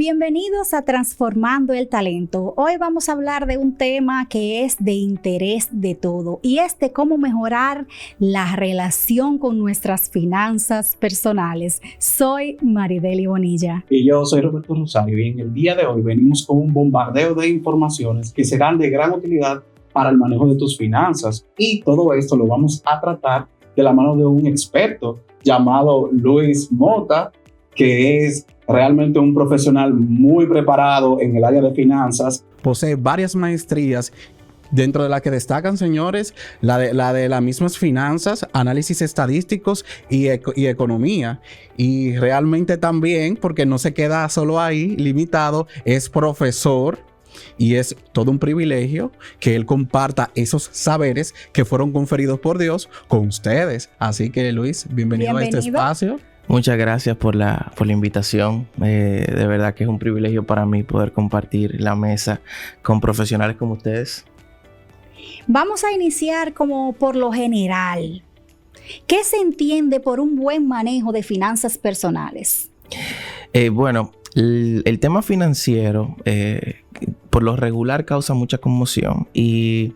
Bienvenidos a Transformando el Talento. Hoy vamos a hablar de un tema que es de interés de todo y es de cómo mejorar la relación con nuestras finanzas personales. Soy Marideli Bonilla. Y yo soy Roberto Rosario y en el día de hoy venimos con un bombardeo de informaciones que serán de gran utilidad para el manejo de tus finanzas. Y todo esto lo vamos a tratar de la mano de un experto llamado Luis Mota, que es realmente un profesional muy preparado en el área de finanzas. Posee varias maestrías, dentro de las que destacan, señores, la de las mismas finanzas, análisis estadísticos y economía. Y realmente también, porque no se queda solo ahí limitado, es profesor. Y es todo un privilegio que él comparta esos saberes que fueron conferidos por Dios con ustedes. Así que, Luis, bienvenido a este espacio. Muchas gracias por la invitación. De verdad que es un privilegio para mí poder compartir la mesa con profesionales como ustedes. Vamos a iniciar como por lo general. ¿Qué se entiende por un buen manejo de finanzas personales? Bueno, el tema financiero por lo regular causa mucha conmoción y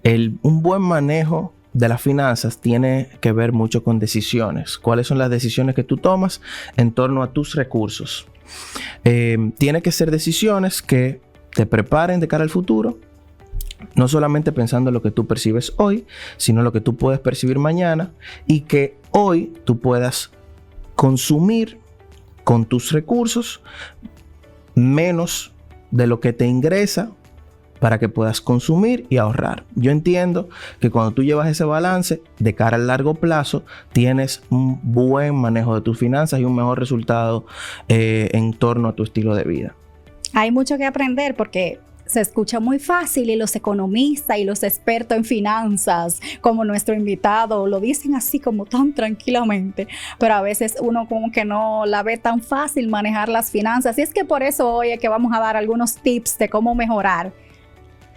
un buen manejo de las finanzas tiene que ver mucho con decisiones. ¿Cuáles son las decisiones que tú tomas en torno a tus recursos? Tiene que ser decisiones que te preparen de cara al futuro, no solamente pensando en lo que tú percibes hoy, sino lo que tú puedes percibir mañana y que hoy tú puedas consumir con tus recursos menos de lo que te ingresa para que puedas consumir y ahorrar. Yo entiendo que cuando tú llevas ese balance de cara al largo plazo, tienes un buen manejo de tus finanzas y un mejor resultado en torno a tu estilo de vida. Hay mucho que aprender porque se escucha muy fácil y los economistas y los expertos en finanzas, como nuestro invitado, lo dicen así como tan tranquilamente, pero a veces uno como que no la ve tan fácil manejar las finanzas. Y es que por eso hoy es que vamos a dar algunos tips de cómo mejorar.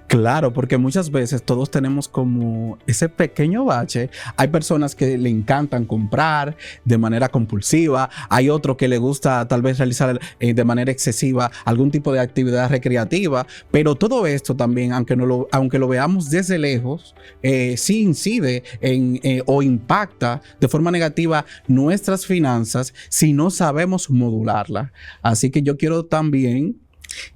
Claro, porque muchas veces todos tenemos como ese pequeño bache. Hay personas que le encantan comprar de manera compulsiva. Hay otro que le gusta tal vez realizar de manera excesiva algún tipo de actividad recreativa. Pero todo esto también, aunque lo veamos desde lejos, sí incide o impacta de forma negativa nuestras finanzas si no sabemos modularla. Así que yo quiero también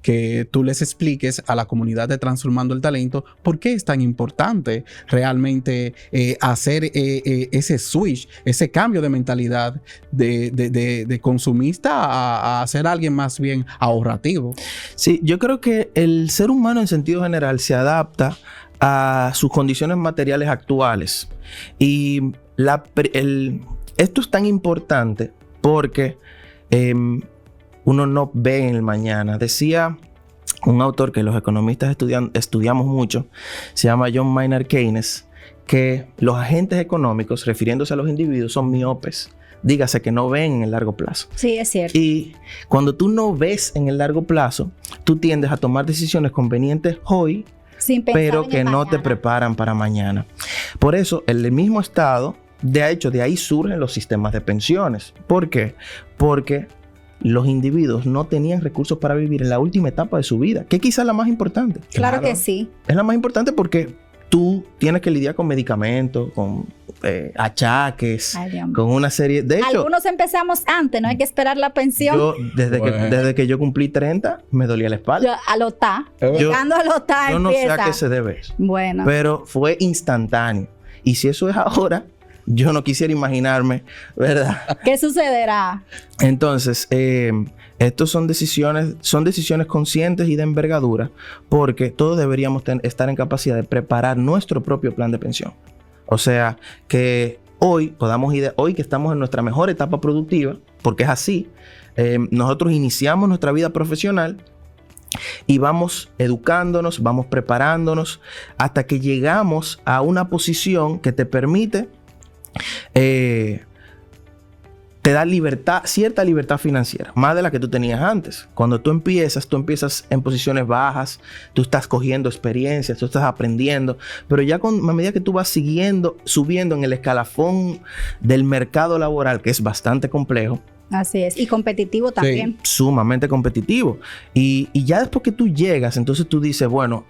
que tú les expliques a la comunidad de Transformando el Talento por qué es tan importante realmente hacer ese switch, ese cambio de mentalidad de consumista a ser alguien más bien ahorrativo. Sí, yo creo que el ser humano en sentido general se adapta a sus condiciones materiales actuales y esto es tan importante porque uno no ve en el mañana. Decía un autor que los economistas estudiamos mucho, se llama John Maynard Keynes, que los agentes económicos, refiriéndose a los individuos, son miopes. Dígase que no ven en el largo plazo. Sí, es cierto. Y cuando tú no ves en el largo plazo, tú tiendes a tomar decisiones convenientes hoy, pero que no te preparan para mañana. Por eso, el mismo estado, de hecho, de ahí surgen los sistemas de pensiones. ¿Por qué? Porque los individuos no tenían recursos para vivir en la última etapa de su vida, que quizás es la más importante. Claro que sí. Es la más importante porque tú tienes que lidiar con medicamentos, con achaques, con una serie... De hecho, algunos empezamos antes, no hay que esperar la pensión. Yo, desde que yo cumplí 30, me dolía la espalda. Llegando a lotá yo empieza. No sé a qué se debe eso. Bueno. Pero fue instantáneo. Y si eso es ahora, yo no quisiera imaginarme, ¿verdad? ¿Qué sucederá? Entonces, estos son decisiones conscientes y de envergadura, porque todos deberíamos estar en capacidad de preparar nuestro propio plan de pensión. O sea, que hoy que estamos en nuestra mejor etapa productiva, porque es así, nosotros iniciamos nuestra vida profesional y vamos educándonos, vamos preparándonos hasta que llegamos a una posición que te permite te da libertad, cierta libertad financiera, más de la que tú tenías antes. Cuando tú empiezas en posiciones bajas, tú estás cogiendo experiencias, tú estás aprendiendo, pero ya a medida que tú vas subiendo en el escalafón del mercado laboral, que es bastante complejo, Así es. Y competitivo también. Sumamente competitivo. Y ya después que tú llegas, entonces tú dices, bueno,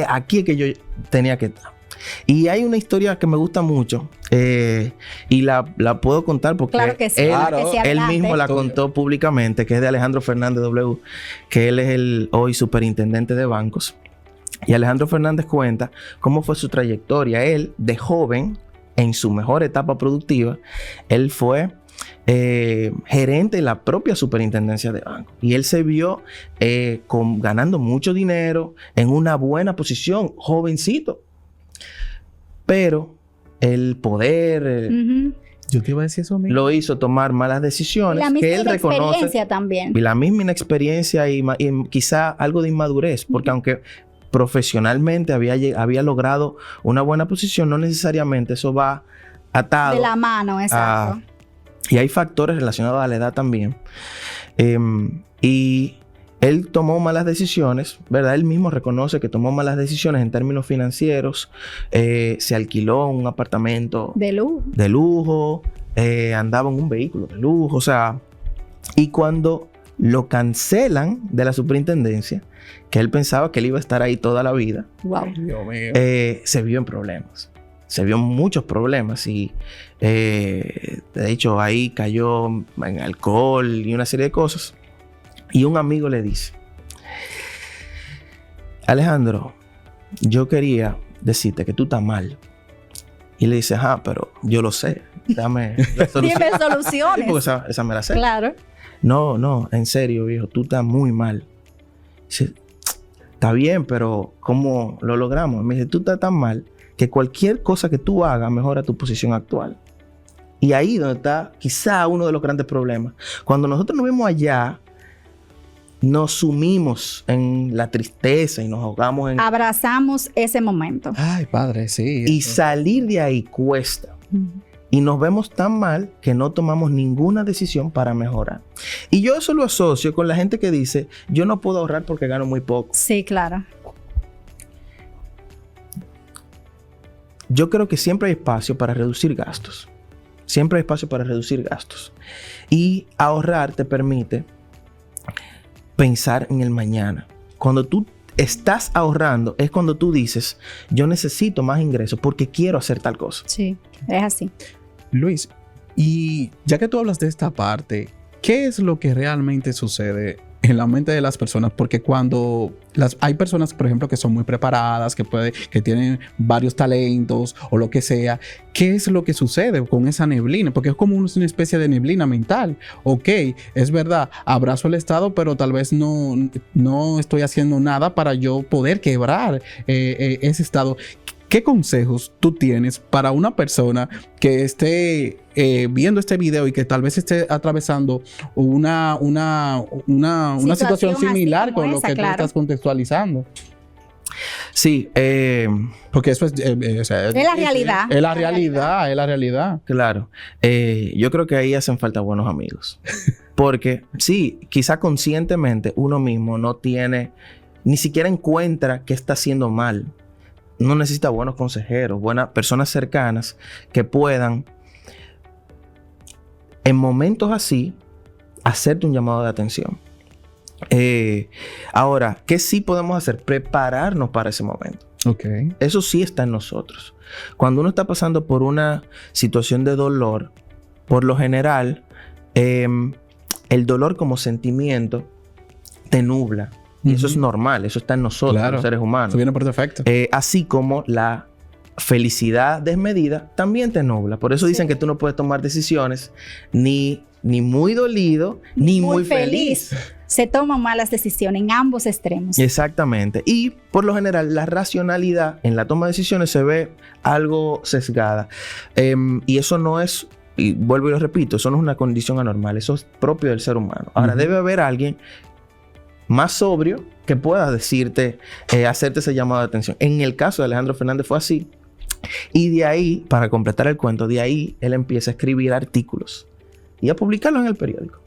aquí es que yo tenía que estar. Y hay una historia que me gusta mucho y la puedo contar porque claro que sí, él mismo la contó públicamente, que es de Alejandro Fernández W, que él es el hoy superintendente de bancos. Y Alejandro Fernández cuenta cómo fue su trayectoria. Él, de joven, en su mejor etapa productiva, él fue gerente de la propia superintendencia de banco. Y él se vio ganando mucho dinero, en una buena posición, jovencito. Pero el poder... Yo te iba a decir eso mismo. Lo hizo tomar malas decisiones. La misma que él reconoce. inexperiencia también. Y la misma inexperiencia y quizá algo de inmadurez. Porque aunque profesionalmente había logrado una buena posición, no necesariamente eso va atado. De la mano, exacto. Y hay factores relacionados a la edad también. Y él tomó malas decisiones, ¿verdad? Él mismo reconoce que tomó malas decisiones en términos financieros. Se alquiló un apartamento de lujo. Andaba en un vehículo de lujo. O sea, y cuando lo cancelan de la superintendencia, que él pensaba que él iba a estar ahí toda la vida, wow. Dios mío. Se vio en problemas. Se vio muchos problemas y de hecho ahí cayó en alcohol y una serie de cosas. Y un amigo le dice: Alejandro, yo quería decirte que tú estás mal. Y le dice: pero yo lo sé. Dame la solución. Dime soluciones. Porque esa me la sé. Claro. No, en serio, viejo, tú estás muy mal. Dice: está bien, pero ¿cómo lo logramos? Me dice: tú estás tan mal que cualquier cosa que tú hagas mejora tu posición actual. Y ahí donde está quizá uno de los grandes problemas. Cuando nosotros nos vemos allá, nos sumimos en la tristeza y nos ahogamos en... Abrazamos ese momento. Ay, padre, sí. Y salir de ahí cuesta. Y nos vemos tan mal que no tomamos ninguna decisión para mejorar. Y yo eso lo asocio con la gente que dice: yo no puedo ahorrar porque gano muy poco. Sí, claro. Yo creo que siempre hay espacio para reducir gastos. Siempre hay espacio para reducir gastos. Y ahorrar te permite pensar en el mañana. Cuando tú estás ahorrando es cuando tú dices: yo necesito más ingresos porque quiero hacer tal cosa. Sí, es así. Luis, y ya que tú hablas de esta parte, ¿qué es lo que realmente sucede en la mente de las personas? Porque cuando hay personas, por ejemplo, que son muy preparadas, que tienen varios talentos o lo que sea, ¿qué es lo que sucede con esa neblina? Porque es como una especie de neblina mental. Ok, es verdad, abrazo el Estado, pero tal vez no estoy haciendo nada para yo poder quebrar ese Estado. ¿Qué consejos tú tienes para una persona que esté viendo este video y que tal vez esté atravesando una situación similar con lo que tú estás contextualizando? Sí. Porque eso es la realidad. Es la realidad. Claro. Yo creo que ahí hacen falta buenos amigos. Porque sí, quizá conscientemente uno mismo no tiene, ni siquiera encuentra que está haciendo mal. No necesita buenos consejeros, buenas personas cercanas que puedan, en momentos así, hacerte un llamado de atención. Ahora, ¿qué sí podemos hacer? Prepararnos para ese momento. Okay. Eso sí está en nosotros. Cuando uno está pasando por una situación de dolor, por lo general, el dolor como sentimiento te nubla. Y eso es normal, eso está en nosotros, claro, los seres humanos. Eso viene por defecto. Así como la felicidad desmedida también te nubla. Por eso dicen que tú no puedes tomar decisiones ni muy dolido, ni muy feliz. Se toman malas decisiones en ambos extremos. Exactamente. Y por lo general, la racionalidad en la toma de decisiones se ve algo sesgada. Y eso no es, y vuelvo y lo repito, eso no es una condición anormal, eso es propio del ser humano. Ahora, debe haber alguien más sobrio que pueda decirte, hacerte ese llamado de atención. En el caso de Alejandro Fernández fue así. Y de ahí, para completar el cuento, de ahí él empieza a escribir artículos y a publicarlos en el periódico.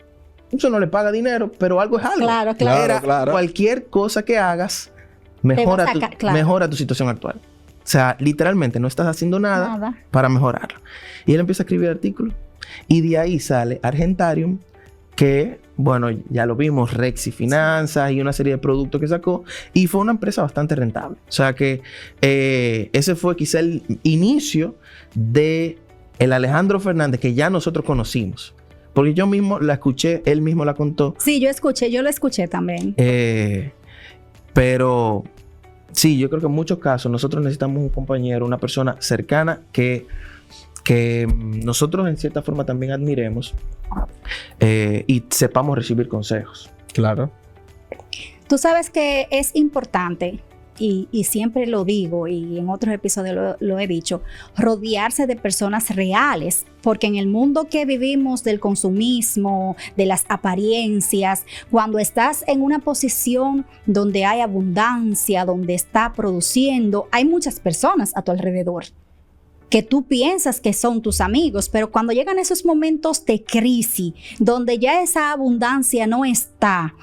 Eso no le paga dinero, pero algo es algo. Claro. Cualquier cosa que hagas mejora tu situación actual. O sea, literalmente no estás haciendo nada para mejorarlo. Y él empieza a escribir artículos. Y de ahí sale Argentarium, que, bueno, ya lo vimos, Rexy Finanzas y una serie de productos que sacó, y fue una empresa bastante rentable. O sea que ese fue quizá el inicio de el Alejandro Fernández que ya nosotros conocimos. Porque yo mismo la escuché, él mismo la contó. Sí, yo lo escuché también. Pero sí, yo creo que en muchos casos nosotros necesitamos un compañero, una persona cercana que nosotros en cierta forma también admiremos y sepamos recibir consejos. Claro. Tú sabes que es importante, y siempre lo digo, y en otros episodios lo he dicho, rodearse de personas reales, porque en el mundo que vivimos del consumismo, de las apariencias, cuando estás en una posición donde hay abundancia, donde está produciendo, hay muchas personas a tu alrededor que tú piensas que son tus amigos, pero cuando llegan esos momentos de crisis, donde ya esa abundancia no está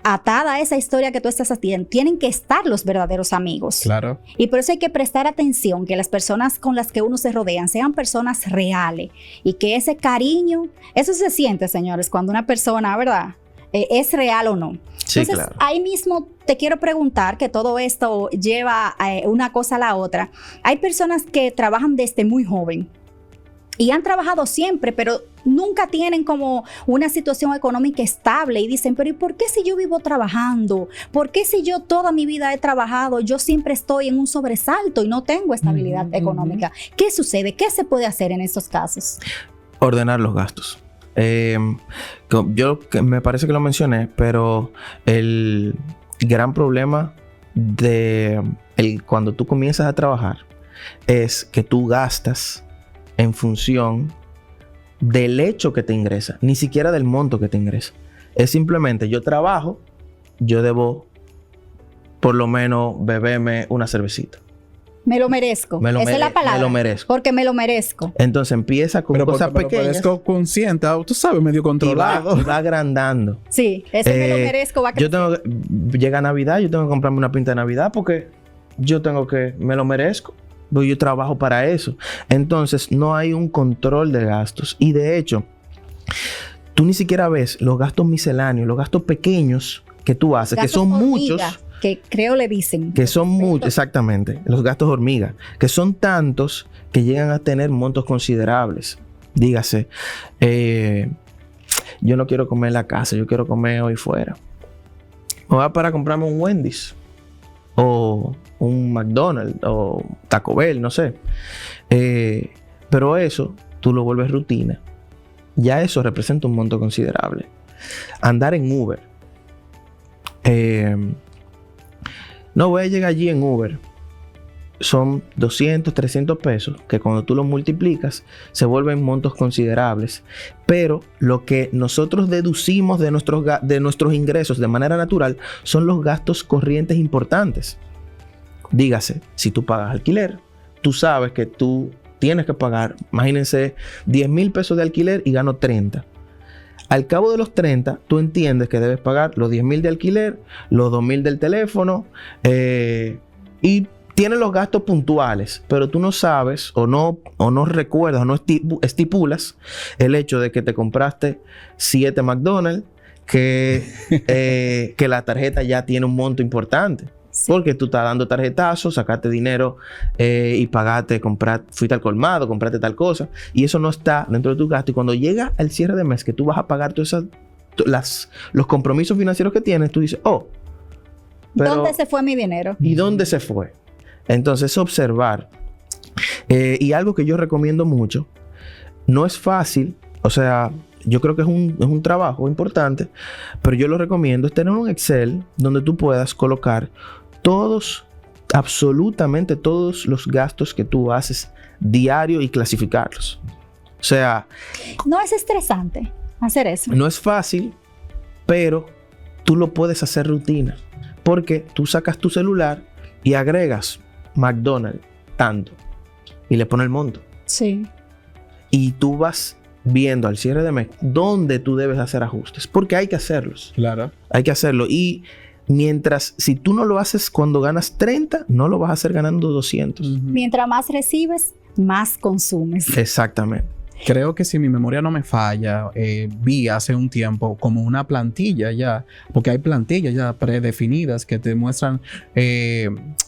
atada a esa historia que tú estás haciendo, tienen que estar los verdaderos amigos. Claro. Y por eso hay que prestar atención, que las personas con las que uno se rodean sean personas reales y que ese cariño, eso se siente, señores, cuando una persona, ¿verdad?, es real o no. Sí, Entonces, claro. ahí mismo te quiero preguntar, que todo esto lleva una cosa a la otra. Hay personas que trabajan desde muy joven y han trabajado siempre, pero nunca tienen como una situación económica estable y dicen, pero ¿y por qué si yo vivo trabajando? ¿Por qué si yo toda mi vida he trabajado, yo siempre estoy en un sobresalto y no tengo estabilidad económica? ¿Qué sucede? ¿Qué se puede hacer en estos casos? Ordenar los gastos. Yo me parece que lo mencioné, pero el gran problema cuando tú comienzas a trabajar es que tú gastas en función del hecho que te ingresa, ni siquiera del monto que te ingresa. Es simplemente yo trabajo, yo debo por lo menos beberme una cervecita. Me lo merezco. Esa es la palabra. Me lo merezco. Porque me lo merezco. Entonces empieza con Pero cosas porque me lo pequeñas parezco consciente, tú sabes, medio controlado. y va agrandando. Sí, ese me lo merezco va a Yo tengo que, llega Navidad, yo tengo que comprarme una pinta de Navidad porque me lo merezco. Porque yo trabajo para eso. Entonces no hay un control de gastos. Y de hecho, tú ni siquiera ves los gastos misceláneos, los gastos pequeños que tú haces, gastos que son hormiga, muchos. que creo le dicen. Que son muchos, exactamente, los gastos hormiga, que son tantos que llegan a tener montos considerables. Dígase, yo no quiero comer en la casa, yo quiero comer hoy fuera. Me voy a para comprarme un Wendy's o un McDonald's o Taco Bell, no sé. Pero eso tú lo vuelves rutina. Ya eso representa un monto considerable. Andar en Uber. No voy a llegar allí en Uber. Son 200, 300 pesos que cuando tú los multiplicas se vuelven montos considerables. Pero lo que nosotros deducimos de nuestros ingresos de manera natural son los gastos corrientes importantes. Dígase, si tú pagas alquiler, tú sabes que tú tienes que pagar, imagínense, 10,000 pesos de alquiler y gano 30. Al cabo de los 30, tú entiendes que debes pagar los 10,000 de alquiler, los 2,000 del teléfono y tienes los gastos puntuales, pero tú no sabes o no recuerdas o no estipulas el hecho de que te compraste 7 McDonald's, que la tarjeta ya tiene un monto importante. Sí. Porque tú estás dando tarjetazos, sacaste dinero y pagaste, fuiste al colmado, compraste tal cosa. Y eso no está dentro de tu gasto. Y cuando llega el cierre de mes, que tú vas a pagar todos los compromisos financieros que tienes, tú dices, pero, ¿dónde se fue mi dinero? ¿Y dónde se fue? Entonces, observar. Y algo que yo recomiendo mucho, no es fácil, o sea, yo creo que es un trabajo importante, pero yo lo recomiendo, es tener un Excel donde tú puedas colocar absolutamente todos los gastos que tú haces diario y clasificarlos. O sea... No es estresante hacer eso. No es fácil, pero tú lo puedes hacer rutina. Porque tú sacas tu celular y agregas McDonald's tanto y le pones el monto. Sí. Y tú vas viendo al cierre de mes dónde tú debes hacer ajustes, porque hay que hacerlos. Claro. Hay que hacerlo. Y si tú no lo haces cuando ganas 30, no lo vas a hacer ganando 200. Mientras más recibes, más consumes. Exactamente. Creo que si mi memoria no me falla, vi hace un tiempo como una plantilla ya, porque hay plantillas ya predefinidas que te muestran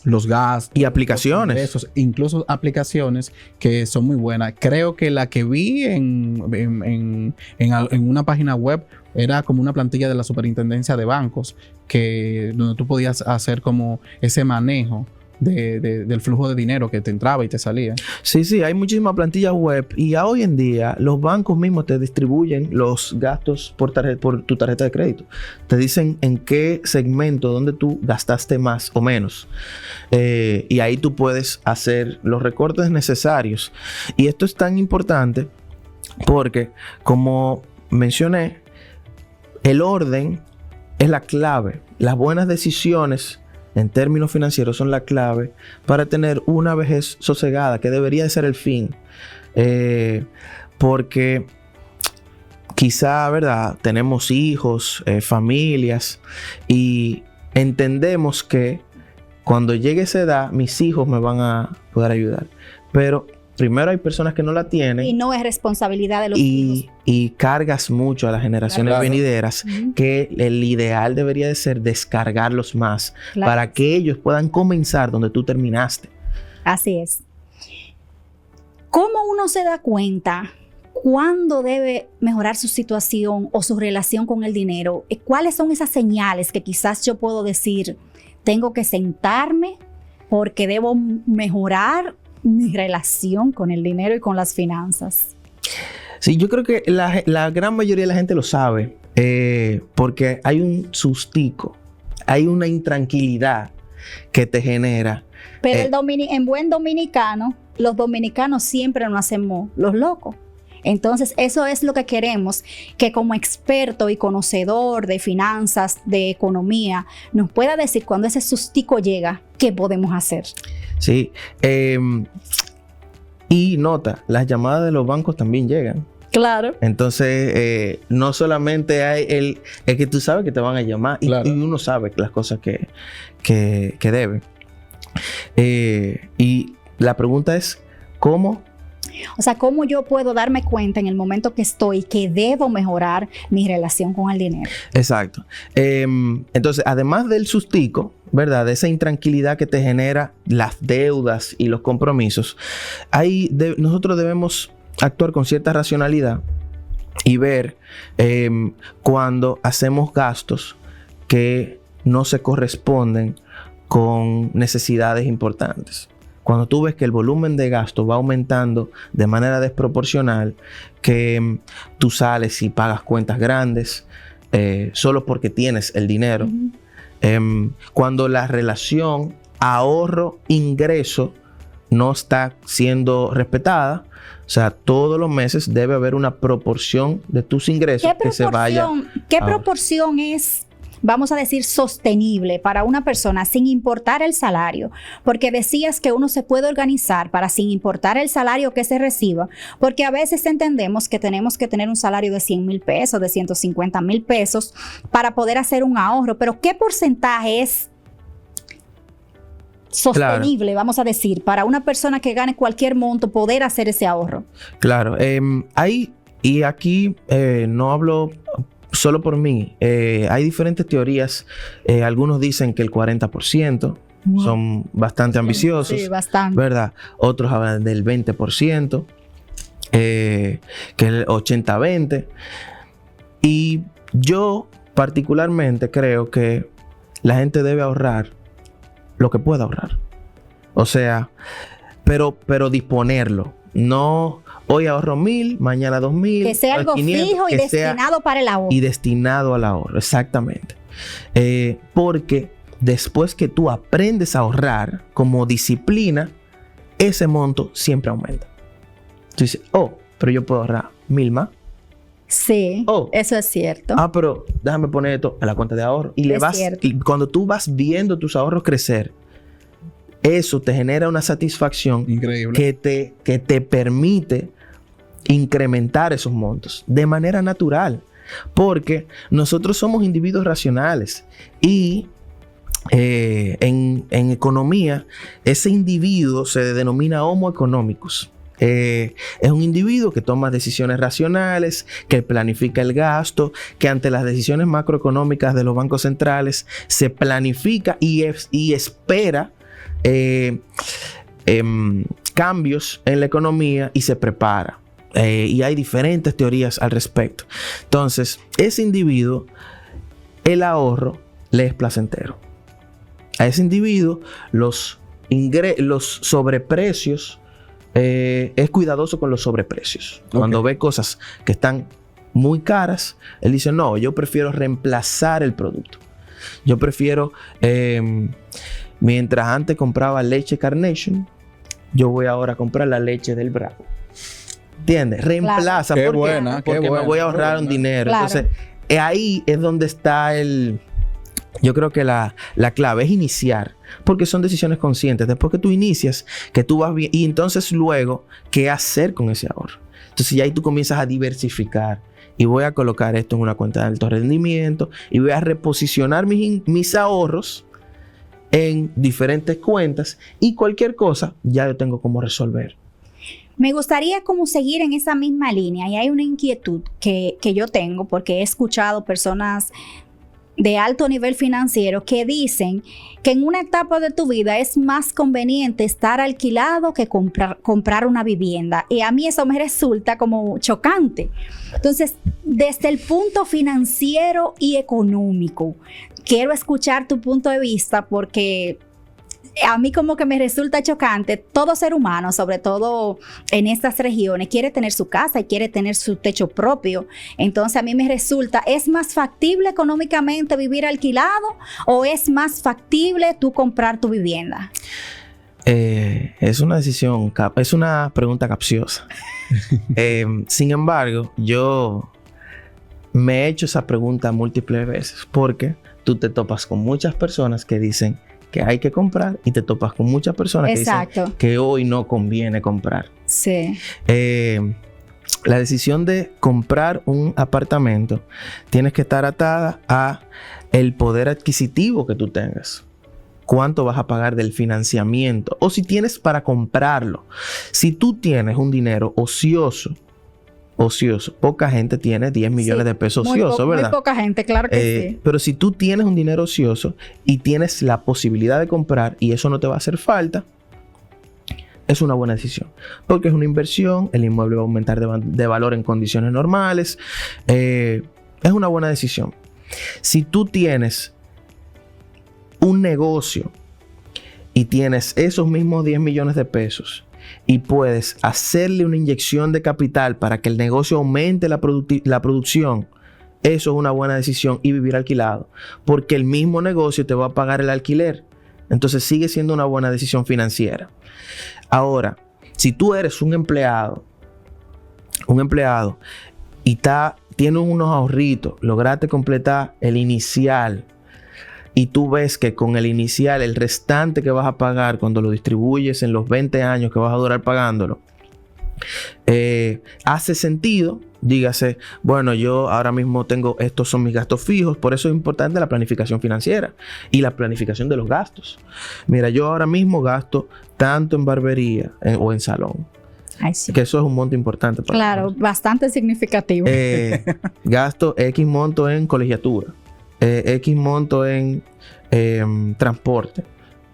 los gastos. Y aplicaciones. Ingresos, incluso aplicaciones que son muy buenas. Creo que la que vi en una página web era como una plantilla de la Superintendencia de Bancos, donde tú podías hacer como ese manejo del flujo de dinero que te entraba y te salía. Sí, hay muchísimas plantillas web y ya hoy en día los bancos mismos te distribuyen los gastos por tu tarjeta de crédito. Te dicen en qué segmento, donde tú gastaste más o menos. Y ahí tú puedes hacer los recortes necesarios. Y esto es tan importante porque, como mencioné, el orden es la clave. Las buenas decisiones en términos financieros son la clave para tener una vejez sosegada, que debería de ser el fin. Porque quizá, ¿verdad? Tenemos hijos, familias, y entendemos que cuando llegue esa edad, mis hijos me van a poder ayudar. Pero primero hay personas que no la tienen. Y no es responsabilidad de los hijos. Y cargas mucho a las generaciones venideras, que el ideal debería de ser descargarlos más para que ellos puedan comenzar donde tú terminaste. Así es. ¿Cómo uno se da cuenta cuándo debe mejorar su situación o su relación con el dinero? ¿Cuáles son esas señales que quizás yo puedo decir, tengo que sentarme porque debo mejorar mi relación con el dinero y con las finanzas? Sí, yo creo que la gran mayoría de la gente lo sabe, porque hay un sustico, hay una intranquilidad que te genera. Pero en buen dominicano, los dominicanos siempre nos hacemos los locos. Entonces, eso es lo que queremos, que como experto y conocedor de finanzas, de economía, nos pueda decir cuando ese sustico llega, ¿qué podemos hacer? Sí, y nota, las llamadas de los bancos también llegan. Claro. Entonces, no solamente hay el que tú sabes que te van a llamar, claro, y uno sabe las cosas que debe. Y la pregunta es, ¿cómo? O sea, ¿cómo yo puedo darme cuenta en el momento que estoy que debo mejorar mi relación con el dinero? Exacto. Entonces, además del sustico, ¿verdad? De esa intranquilidad que te genera las deudas y los compromisos, nosotros debemos actuar con cierta racionalidad y ver cuando hacemos gastos que no se corresponden con necesidades importantes. Cuando tú ves que el volumen de gasto va aumentando de manera desproporcional, que tú sales y pagas cuentas grandes solo porque tienes el dinero. Cuando la relación ahorro-ingreso no está siendo respetada, o sea, todos los meses debe haber una proporción de tus ingresos que se vaya. ¿Qué proporción es, vamos a decir, sostenible para una persona sin importar el salario? Porque decías que uno se puede organizar para sin importar el salario que se reciba, porque a veces entendemos que tenemos que tener un salario de 100,000 pesos, de 150,000 pesos para poder hacer un ahorro, pero ¿qué porcentaje es sostenible, claro, vamos a decir, para una persona que gane cualquier monto poder hacer ese ahorro? Claro, y aquí no hablo solo por mí, hay diferentes teorías. Algunos dicen que el 40%, wow, son bastante ambiciosos. Sí, bastante. ¿Verdad? Otros hablan del 20%, que es el 80-20. Y yo particularmente creo que la gente debe ahorrar lo que pueda ahorrar. O sea, pero disponerlo. No, hoy ahorro 1,000, mañana 2,000. Que sea algo 500, fijo y destinado para el ahorro. Y destinado al ahorro, exactamente. Porque después que tú aprendes a ahorrar como disciplina, ese monto siempre aumenta. Tú dices, pero yo puedo ahorrar 1,000 más. Sí, eso es cierto. Pero déjame poner esto a la cuenta de ahorro. Y cuando tú vas viendo tus ahorros crecer, eso te genera una satisfacción increíble que te permite incrementar esos montos de manera natural. Porque nosotros somos individuos racionales y en economía ese individuo se denomina homo economicus. Es un individuo que toma decisiones racionales, que planifica el gasto, que ante las decisiones macroeconómicas de los bancos centrales se planifica y espera cambios en la economía y se prepara. Y hay diferentes teorías al respecto. Entonces, ese individuo, el ahorro le es placentero. A ese individuo, los sobreprecios, es cuidadoso con los sobreprecios. Cuando ve cosas que están muy caras, él dice, no, yo prefiero reemplazar el producto. Yo prefiero, mientras antes compraba leche Carnation, yo voy ahora a comprar la leche del Bravo. ¿Entiendes? Reemplaza. Claro. Porque me voy a ahorrar un dinero. Claro. Entonces, ahí es donde está yo creo que la clave es iniciar, porque son decisiones conscientes. Después que tú inicias, que tú vas bien, y entonces luego, ¿qué hacer con ese ahorro? Entonces ya ahí tú comienzas a diversificar. Y voy a colocar esto en una cuenta de alto rendimiento y voy a reposicionar mis ahorros en diferentes cuentas, y cualquier cosa ya yo tengo cómo resolver. Me gustaría como seguir en esa misma línea, y hay una inquietud que yo tengo porque he escuchado personas de alto nivel financiero que dicen que en una etapa de tu vida es más conveniente estar alquilado que comprar una vivienda, y a mí eso me resulta como chocante. Entonces, desde el punto financiero y económico, quiero escuchar tu punto de vista, porque a mí como que me resulta chocante. Todo ser humano, sobre todo en estas regiones, quiere tener su casa y quiere tener su techo propio. Entonces a mí me resulta, ¿es más factible económicamente vivir alquilado o es más factible tú comprar tu vivienda? Es una decisión, es una pregunta capciosa. Sin embargo, yo me he hecho esa pregunta múltiples veces, porque tú te topas con muchas personas que dicen que hay que comprar, y te topas con muchas personas que dicen que hoy no conviene comprar. Sí. La decisión de comprar un apartamento tienes que estar atada a el poder adquisitivo que tú tengas. ¿Cuánto vas a pagar del financiamiento? O si tienes para comprarlo. Si tú tienes un dinero ocioso, poca gente tiene 10 millones de pesos ociosos, ¿verdad? Muy poca gente, claro que sí. Pero si tú tienes un dinero ocioso y tienes la posibilidad de comprar y eso no te va a hacer falta, es una buena decisión. Porque es una inversión, el inmueble va a aumentar de valor en condiciones normales. Es una buena decisión. Si tú tienes un negocio y tienes esos mismos 10 millones de pesos y puedes hacerle una inyección de capital para que el negocio aumente la producción, eso es una buena decisión. Y vivir alquilado, porque el mismo negocio te va a pagar el alquiler. Entonces sigue siendo una buena decisión financiera. Ahora, si tú eres un empleado y tienes unos ahorritos, lograste completar el inicial, y tú ves que con el inicial, el restante que vas a pagar cuando lo distribuyes en los 20 años que vas a durar pagándolo, hace sentido. Dígase, bueno, yo ahora mismo estos son mis gastos fijos. Por eso es importante la planificación financiera y la planificación de los gastos. Mira, yo ahora mismo gasto tanto en barbería o en salón. Ay, sí. Que eso es un monto importante para nosotros. Bastante significativo. Gasto X monto en colegiatura, X monto en transporte,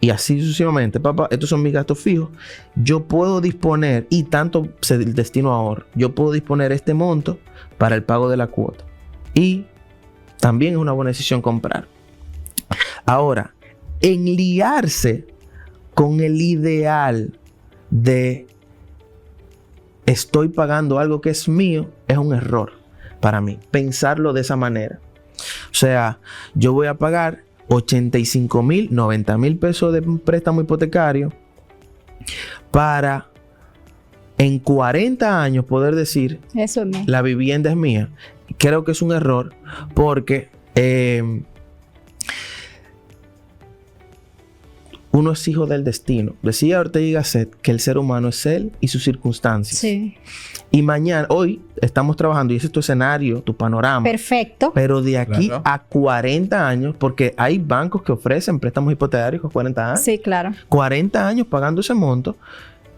y así sucesivamente. Papá, estos son mis gastos fijos. Yo puedo disponer, y tanto se destino a ahorro, yo puedo disponer este monto para el pago de la cuota. Y también es una buena decisión comprar. Ahora, enliarse con el ideal de estoy pagando algo que es mío es un error para mí. Pensarlo de esa manera. O sea, yo voy a pagar 85,000, 90,000 pesos de préstamo hipotecario para en 40 años poder decir eso no. La vivienda es mía. Creo que es un error, porque uno es hijo del destino. Decía Ortega y Gasset que el ser humano es él y sus circunstancias. Sí. Y hoy estamos trabajando, y ese es tu escenario, tu panorama. Perfecto. Pero de aquí a 40 años, porque hay bancos que ofrecen préstamos hipotecarios con 40 años. Sí, claro. 40 años pagando ese monto,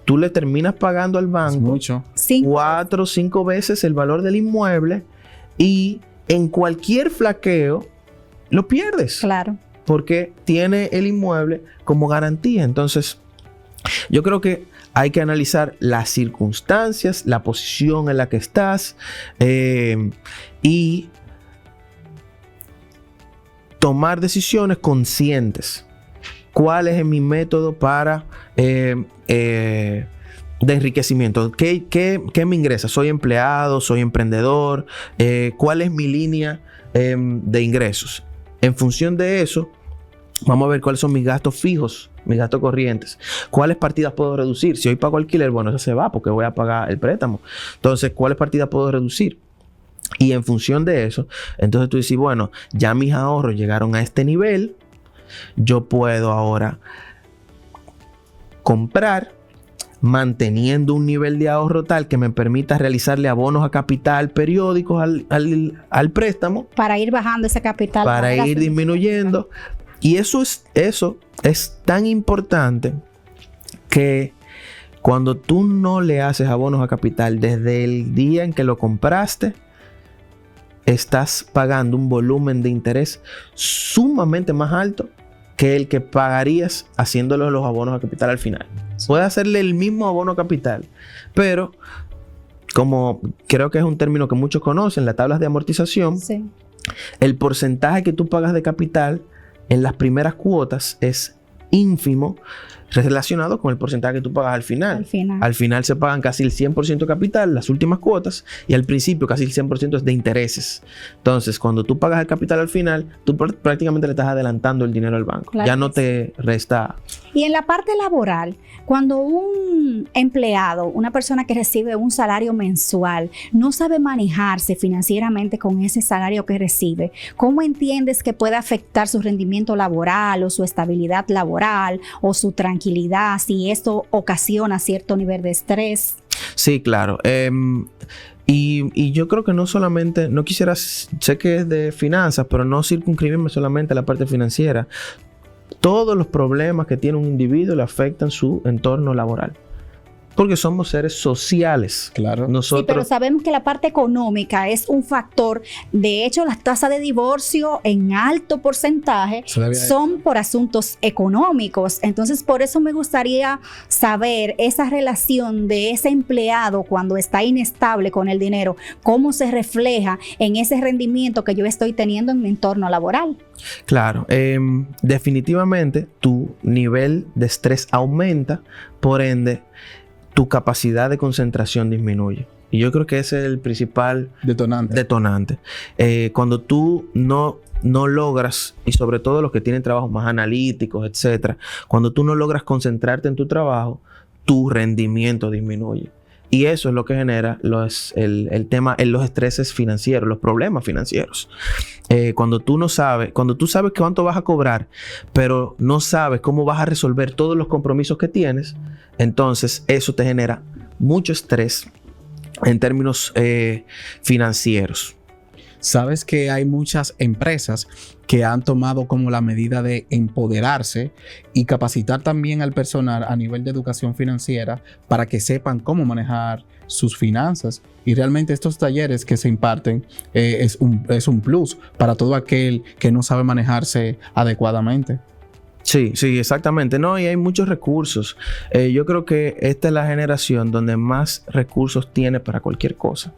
tú le terminas pagando al Es banco mucho. 4 o 5 veces el valor del inmueble y en cualquier flaqueo lo pierdes. Claro. Porque tiene el inmueble como garantía. Entonces, yo creo que hay que analizar las circunstancias, la posición en la que estás y tomar decisiones conscientes. ¿Cuál es mi método para de enriquecimiento? ¿Qué me ingresa? ¿Soy empleado? ¿Soy emprendedor? ¿Cuál es mi línea de ingresos? En función de eso, vamos a ver cuáles son mis gastos fijos, mis gastos corrientes. ¿Cuáles partidas puedo reducir? Si hoy pago alquiler, bueno, eso se va porque voy a pagar el préstamo. Entonces, ¿cuáles partidas puedo reducir? Y en función de eso, entonces tú dices, bueno, ya mis ahorros llegaron a este nivel, yo puedo ahora comprar manteniendo un nivel de ahorro tal que me permita realizarle abonos a capital periódicos al préstamo. Para ir bajando ese capital. Para ir disminuyendo. Y eso es tan importante que cuando tú no le haces abonos a capital desde el día en que lo compraste, estás pagando un volumen de interés sumamente más alto que el que pagarías haciéndole los abonos a capital al final. Puedes hacerle el mismo abono a capital, pero como creo que es un término que muchos conocen, las tablas de amortización, Sí. el porcentaje que tú pagas de capital en las primeras cuotas es ínfimo relacionado con el porcentaje que tú pagas al final. Al final se pagan casi el 100% de capital, las últimas cuotas, y al principio casi el 100% es de intereses. Entonces, cuando tú pagas el capital al final, tú prácticamente le estás adelantando el dinero al banco. Claro, ya no te resta. Y en la parte laboral, cuando un empleado, una persona que recibe un salario mensual, no sabe manejarse financieramente con ese salario que recibe, ¿cómo entiendes que puede afectar su rendimiento laboral o su estabilidad laboral o su tranquilidad, si esto ocasiona cierto nivel de estrés? Sí, claro. Y yo creo que no solamente, no quisiera, sé que es de finanzas, pero no circunscribirme solamente a la parte financiera. Todos los problemas que tiene un individuo le afectan su entorno laboral. Porque somos seres sociales. Claro. Sí, pero sabemos que la parte económica es un factor. De hecho, las tasas de divorcio en alto porcentaje son por asuntos económicos. Entonces, por eso me gustaría saber esa relación de ese empleado cuando está inestable con el dinero, cómo se refleja en ese rendimiento que yo estoy teniendo en mi entorno laboral. Claro, definitivamente tu nivel de estrés aumenta, por ende, tu capacidad de concentración disminuye. Y yo creo que ese es el principal detonante. Cuando tú no logras, y sobre todo los que tienen trabajos más analíticos, etcétera, cuando tú no logras concentrarte en tu trabajo, tu rendimiento disminuye. Y eso es lo que genera el tema en los estreses financieros, los problemas financieros. Cuando tú sabes cuánto vas a cobrar, pero no sabes cómo vas a resolver todos los compromisos que tienes, entonces eso te genera mucho estrés en términos financieros. Sabes que hay muchas empresas que han tomado como la medida de empoderarse y capacitar también al personal a nivel de educación financiera para que sepan cómo manejar sus finanzas. Y realmente estos talleres que se imparten es un plus para todo aquel que no sabe manejarse adecuadamente. Sí, exactamente. No, y hay muchos recursos. Yo creo que esta es la generación donde más recursos tiene para cualquier cosa.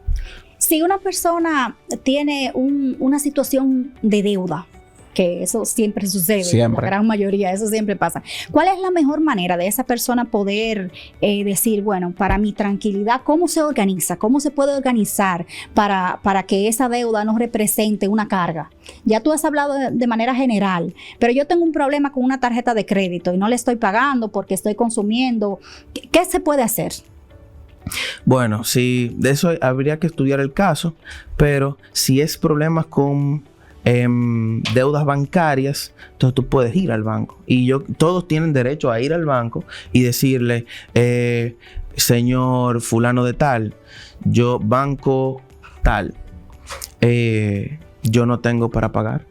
Si una persona tiene una situación de deuda, que eso siempre sucede, la gran mayoría, eso siempre pasa. ¿Cuál es la mejor manera de esa persona poder decir, bueno, para mi tranquilidad, cómo se organiza, cómo se puede organizar para que esa deuda no represente una carga? Ya tú has hablado de manera general, pero yo tengo un problema con una tarjeta de crédito y no le estoy pagando porque estoy consumiendo. ¿Qué se puede hacer? Bueno, sí, de eso habría que estudiar el caso, pero si es problemas con deudas bancarias, entonces tú puedes ir al banco. Y todos tienen derecho a ir al banco y decirle, señor fulano de tal, yo banco tal, yo no tengo para pagar.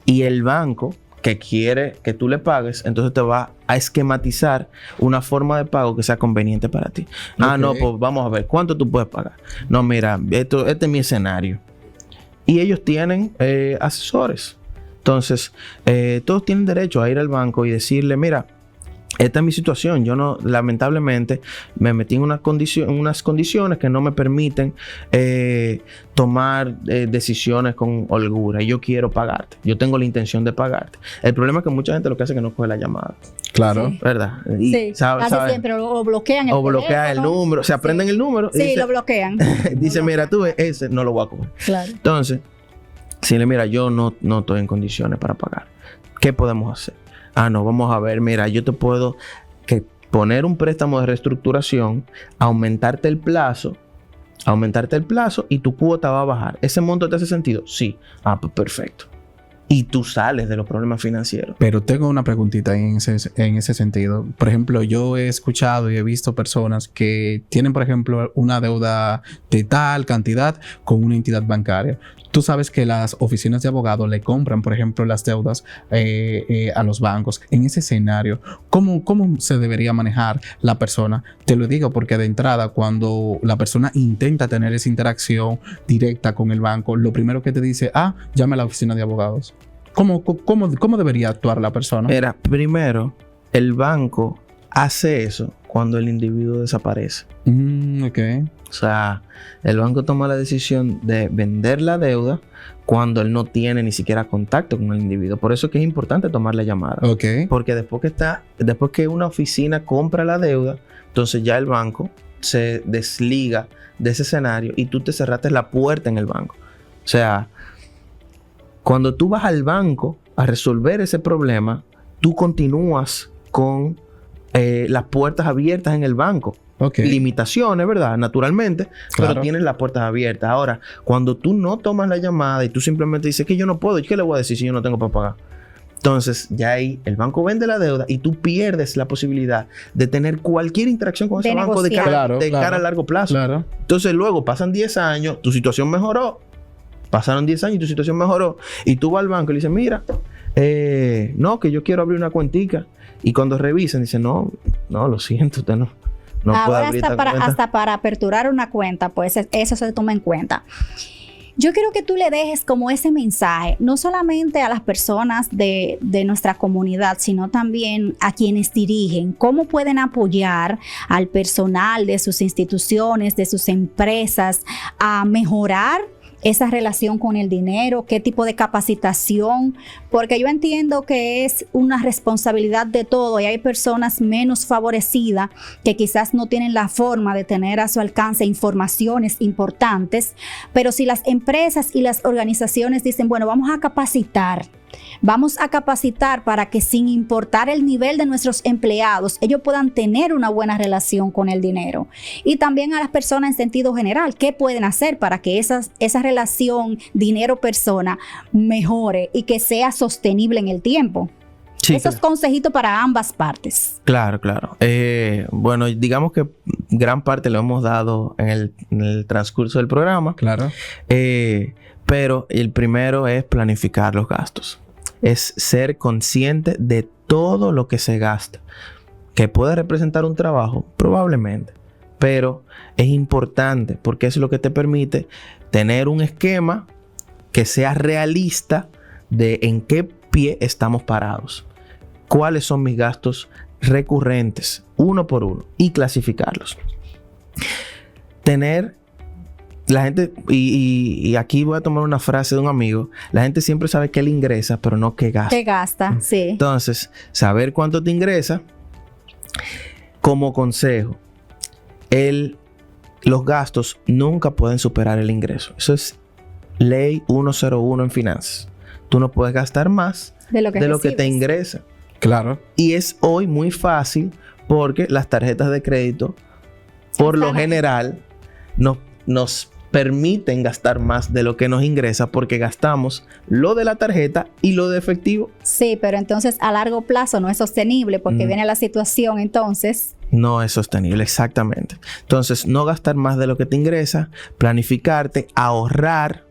Y el banco que quiere que tú le pagues, entonces te va a esquematizar una forma de pago que sea conveniente para ti. No, pues vamos a ver, ¿cuánto tú puedes pagar? No, mira, este es mi escenario. Y ellos tienen asesores. Entonces, todos tienen derecho a ir al banco y decirle, mira, esta es mi situación. Yo no, lamentablemente, me metí en unas condiciones que no me permiten tomar decisiones con holgura. Y yo quiero pagarte. Yo tengo la intención de pagarte. El problema es que mucha gente lo que hace es que no coge la llamada. Claro. Sí. ¿Verdad? Y, Sí, casi siempre lo bloquean el o bloquea el número. Se aprenden el número. Sí, y dice, lo bloquean. Dice, mira, tú ese no lo voy a coger. Claro. Entonces, si le mira, yo no estoy en condiciones para pagar. ¿Qué podemos hacer? No, vamos a ver, mira, yo te puedo poner un préstamo de reestructuración, aumentarte el plazo y tu cuota va a bajar. ¿Ese monto te hace sentido? Sí. Pues perfecto. Y tú sales de los problemas financieros. Pero tengo una preguntita en ese sentido. Por ejemplo, yo he escuchado y he visto personas que tienen, por ejemplo, una deuda de tal cantidad con una entidad bancaria. Tú sabes que las oficinas de abogados le compran, por ejemplo, las deudas a los bancos. En ese escenario, ¿cómo se debería manejar la persona? Te lo digo porque de entrada, cuando la persona intenta tener esa interacción directa con el banco, lo primero que te dice, llame a la oficina de abogados. ¿Cómo debería actuar la persona? Mira, primero, el banco hace eso cuando el individuo desaparece. Ok. O sea, el banco toma la decisión de vender la deuda cuando él no tiene ni siquiera contacto con el individuo. Por eso es que es importante tomar la llamada. Ok. Porque después que una oficina compra la deuda, entonces ya el banco se desliga de ese escenario y tú te cerraste la puerta en el banco. O sea, cuando tú vas al banco a resolver ese problema, tú continúas con las puertas abiertas en el banco. Okay. Limitaciones, ¿verdad? Naturalmente, claro. Pero tienes las puertas abiertas. Ahora, cuando tú no tomas la llamada y tú simplemente dices que yo no puedo, ¿y qué le voy a decir si yo no tengo para pagar? Entonces, ya ahí el banco vende la deuda y tú pierdes la posibilidad de tener cualquier interacción con ese banco de cara a largo plazo. Claro. Entonces, luego pasan 10 años, tu situación mejoró. Pasaron 10 años y tu situación mejoró. Y tú vas al banco y le dices, mira, no, que yo quiero abrir una cuentica. Y cuando revisan, dicen, no, lo siento, usted no puede abrir esta cuenta. Hasta para aperturar una cuenta, pues eso se toma en cuenta. Yo quiero que tú le dejes como ese mensaje, no solamente a las personas de nuestra comunidad, sino también a quienes dirigen, cómo pueden apoyar al personal de sus instituciones, de sus empresas, a mejorar esa relación con el dinero, qué tipo de capacitación, porque yo entiendo que es una responsabilidad de todo y hay personas menos favorecidas que quizás no tienen la forma de tener a su alcance informaciones importantes, pero si las empresas y las organizaciones dicen, bueno, vamos a capacitar para que sin importar el nivel de nuestros empleados, ellos puedan tener una buena relación con el dinero. Y también a las personas en sentido general, ¿qué pueden hacer para que esa relación dinero-persona mejore y que sea sostenible en el tiempo? Sí, esos consejitos para ambas partes. Claro. Bueno, digamos que gran parte lo hemos dado en el transcurso del programa. Claro. Pero el primero es planificar los gastos. Es ser consciente de todo lo que se gasta. ¿Que puede representar un trabajo? Probablemente. Pero es importante porque es lo que te permite tener un esquema que sea realista de en qué pie estamos parados. ¿Cuáles son mis gastos recurrentes? Uno por uno. Y clasificarlos. La gente, y aquí voy a tomar una frase de un amigo, la gente siempre sabe que él ingresa, pero no que gasta. Que gasta, sí. Entonces, saber cuánto te ingresa, como consejo, los gastos nunca pueden superar el ingreso. Eso es ley 101 en finanzas. Tú no puedes gastar más de lo que te ingresa. Claro. Y es hoy muy fácil porque las tarjetas de crédito, por lo general, nos permiten gastar más de lo que nos ingresa porque gastamos lo de la tarjeta y lo de efectivo. Sí, pero entonces a largo plazo no es sostenible porque viene la situación entonces. No es sostenible, exactamente. Entonces, no gastar más de lo que te ingresa, planificarte, ahorrar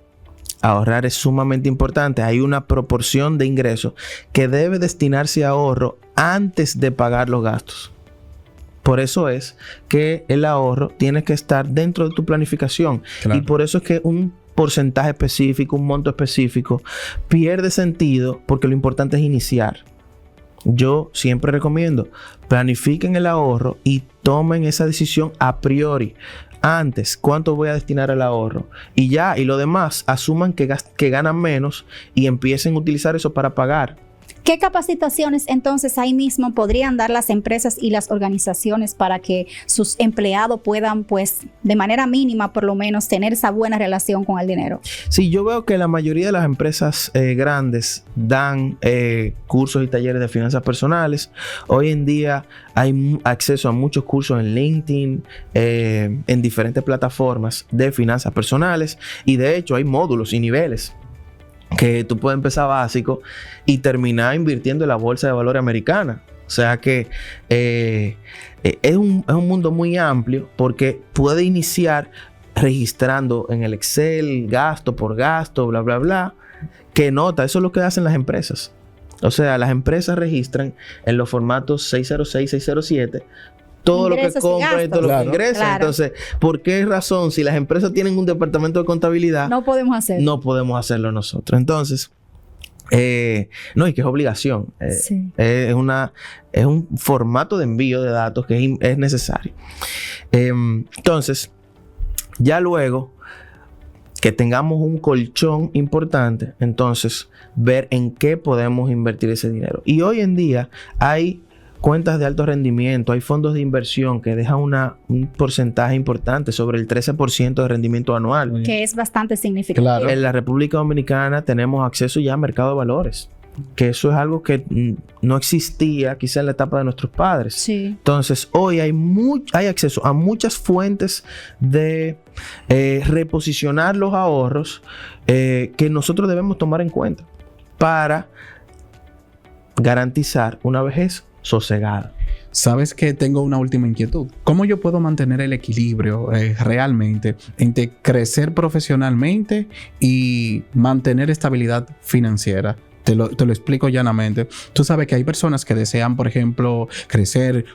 ahorrar es sumamente importante. Hay una proporción de ingresos que debe destinarse a ahorro antes de pagar los gastos. Por eso es que el ahorro tiene que estar dentro de tu planificación. Claro. Y por eso es que un porcentaje específico, un monto específico, pierde sentido, porque lo importante es iniciar. Yo siempre recomiendo, planifiquen el ahorro y tomen esa decisión a priori. Antes, ¿cuánto voy a destinar al ahorro? Y ya, y lo demás, asuman que ganan menos y empiecen a utilizar eso para pagar. ¿Qué capacitaciones entonces ahí mismo podrían dar las empresas y las organizaciones para que sus empleados puedan, pues, de manera mínima por lo menos, tener esa buena relación con el dinero? Sí, yo veo que la mayoría de las empresas grandes dan cursos y talleres de finanzas personales. Hoy en día hay acceso a muchos cursos en LinkedIn, en diferentes plataformas de finanzas personales, y de hecho hay módulos y niveles que tú puedes empezar básico y terminar invirtiendo en la bolsa de valores americana. O sea que es un mundo muy amplio, porque puede iniciar registrando en el Excel gasto por gasto, bla, bla, bla. ¿Qué nota? Eso es lo que hacen las empresas. O sea, las empresas registran en los formatos 606, 607 todo ingresos, lo que compra y todo lo que ingresa. Claro. Entonces, ¿por qué razón, si las empresas tienen un departamento de contabilidad, no podemos hacerlo? No podemos hacerlo nosotros. Entonces, no, y que es obligación. Sí. Es un formato de envío de datos que es necesario. Entonces, ya luego que tengamos un colchón importante, entonces ver en qué podemos invertir ese dinero. Y hoy en día hay cuentas de alto rendimiento, hay fondos de inversión que dejan un porcentaje importante, sobre el 13% de rendimiento anual. Que es bastante significativo. Claro. En la República Dominicana tenemos acceso ya a mercado de valores, que eso es algo que no existía quizá en la etapa de nuestros padres. Sí. Entonces, hoy hay acceso a muchas fuentes de reposicionar los ahorros que nosotros debemos tomar en cuenta para garantizar una vejez sosegada. Sabes que tengo una última inquietud. ¿Cómo yo puedo mantener el equilibrio realmente entre crecer profesionalmente y mantener estabilidad financiera? Te lo explico llanamente. Tú sabes que hay personas que desean, por ejemplo, crecer,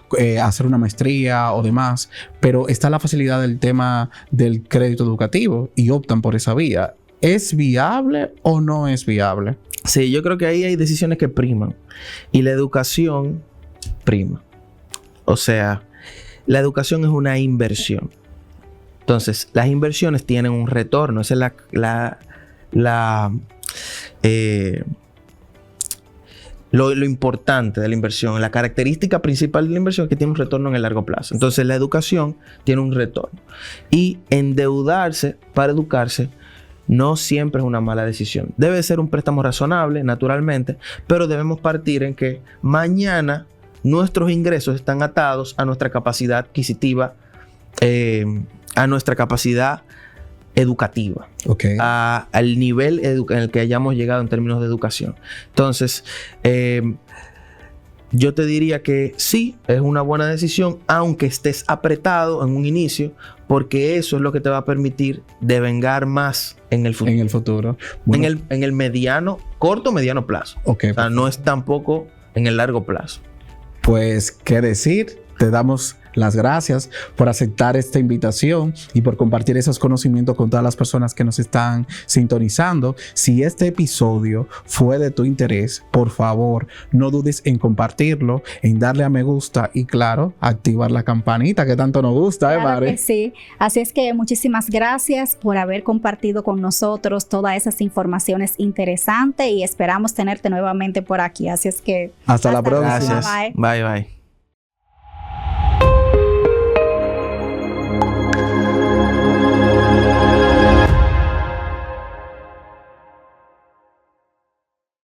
hacer una maestría o demás, pero está la facilidad del tema del crédito educativo y optan por esa vía. ¿Es viable o no es viable? Sí, yo creo que ahí hay decisiones que priman y la educación prima. O sea, la educación es una inversión. Entonces, las inversiones tienen un retorno. Esa es lo importante de la inversión. La característica principal de la inversión es que tiene un retorno en el largo plazo. Entonces, la educación tiene un retorno. Y endeudarse para educarse no siempre es una mala decisión. Debe ser un préstamo razonable, naturalmente, pero debemos partir en que mañana nuestros ingresos están atados a nuestra capacidad adquisitiva, a nuestra capacidad educativa, Okay. al nivel en el que hayamos llegado en términos de educación. Entonces, yo te diría que sí, es una buena decisión, aunque estés apretado en un inicio, porque eso es lo que te va a permitir devengar más en el futuro. En el futuro. Bueno, En el mediano, corto, mediano plazo. okay, O sea, no es tampoco en el largo plazo. pues, ¿qué decir? Te damos las gracias por aceptar esta invitación y por compartir esos conocimientos con todas las personas que nos están sintonizando. Si este episodio fue de tu interés, por favor, no dudes en compartirlo, en darle a me gusta y, claro, activar la campanita que tanto nos gusta, Claro Mari? que sí. Así es que muchísimas gracias por haber compartido con nosotros todas esas informaciones interesantes y esperamos tenerte nuevamente por aquí. Así es que Hasta la próxima. próxima. Gracias. Bye. Bye, bye.